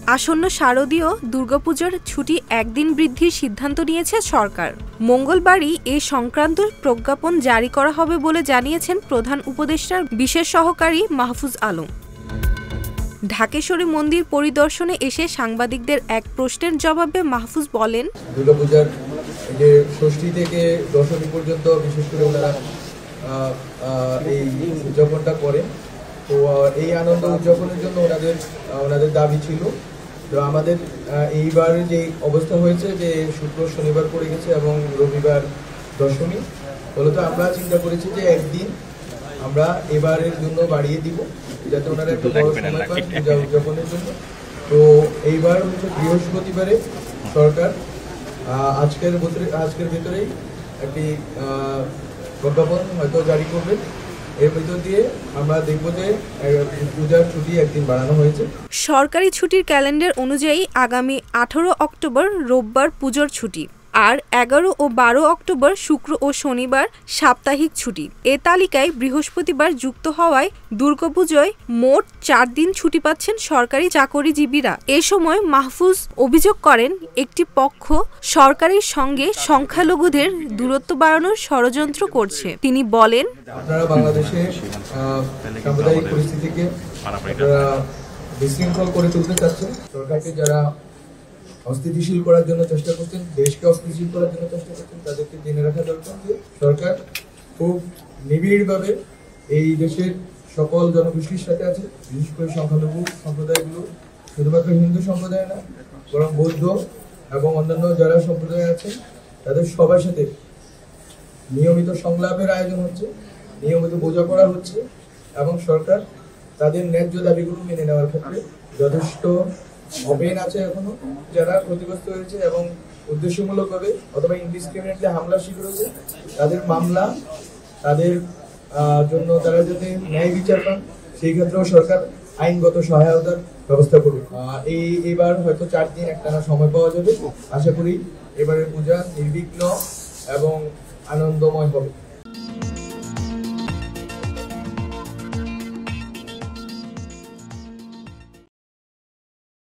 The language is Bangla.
আসন্ন শারদীয় দুর্গাপূজার ছুটি একদিন বৃদ্ধির সিদ্ধান্ত নিয়েছে সরকার। মঙ্গলবারই এ সংক্রান্ত প্রজ্ঞাপন জারি করা হবে বলে জানিয়েছেন প্রধান উপদেষ্টার বিশেষ সহকারী মাহফুজ আলম। ঢাকেশ্বরী মন্দির পরিদর্শনে এসে সাংবাদিকদের এক প্রশ্নের জবাবে মাহফুজ বলেন, দুর্গাপূজার যে ষষ্ঠী থেকে দশমী পর্যন্ত বিশেষ করে ওনারা এই উদযাপনটা করেন। তো এই আনন্দ উদযাপনের জন্য ওনাদের দাবি ছিল। তো আমাদের এইবার যে অবস্থা হয়েছে যে শুক্র শনিবার পড়ে গেছে এবং রবিবার দশমী, ফলত আমরা চিন্তা করেছি যে একদিন আমরা এবারের জন্য বাড়িয়ে দিব, যাতে ওনারা একটু বড় সময় পান পূজা উদযাপনের জন্য। তো এইবার হচ্ছে বৃহস্পতিবারে সরকার আজকের ভেতরেই একটি প্রজ্ঞাপন হয়তো জারি করবে। এর ভিতর দিয়ে আমরা দেখব যে পূজার ছুটি একদিন বাড়ানো হয়েছে। সরকারি ছুটির ক্যালেন্ডার অনুযায়ী আগামী 18 অক্টোবর রোববার পুজোর ছুটি, আর 11 ও 12 অক্টোবর শুক্র ও শনিবার সাপ্তাহিক ছুটি। এ তালিকায় বৃহস্পতিবার যুক্ত হওয়ায় দুর্গাপুজোয় মোট 4 দিন ছুটি পাচ্ছেন সরকারি চাকরিজীবীরা। এ সময় মাহফুজ অভিযোগ করেন, একটি পক্ষ সরকারের সঙ্গে সংখ্যালঘুদের দূরত্ব বাড়ানোর ষড়যন্ত্র করছে। তিনি বলেন, আপনারা বাংলাদেশের সাম্প্রদায়িক পরিস্থিতিকে বিশৃঙ্খল করে তুলতে চাচ্ছেন। সরকারকে যারা অস্থিতিশীল করার জন্য চেষ্টা করছেন, দেশকে অস্থিতিশীল করার জন্য চেষ্টা করছেন, তাদেরকে জেনে রাখা দরকার যে সরকার খুব নিবিড়ভাবে এই দেশের সকল জনগোষ্ঠীর সাথে আছে। বিশেষ করে সংখ্যালঘু সম্প্রদায়গুলো, শুধুমাত্র হিন্দু সম্প্রদায় না, বরং বৌদ্ধ এবং অন্যান্য যারা সম্প্রদায় আছে তাদের সবার সাথে নিয়মিত সংলাপের আয়োজন হচ্ছে, নিয়মিত বোঝাপড়া হচ্ছে এবং সরকার তাদের ন্যায্য দাবিগুলো মেনে নেওয়ার ক্ষেত্রে যথেষ্ট অপেন আছে। এখনো যারা ক্ষতিগ্রস্ত হয়েছে এবং উদ্দেশ্যমূলকভাবে অথবা ইনডিসক্রিমিনেটলি হামলার শিকার হয়েছে, তাদের মামলা, তাদের জন্য তারা যাতে ন্যায় বিচার পান, সেই ক্ষেত্রেও সরকার আইনগত সহায়তার ব্যবস্থা করবে। এবার হয়তো 4 দিন একটানা সময় পাওয়া যাবে। আশা করি এবারের পূজা নির্বিঘ্ন এবং আনন্দময় হবে।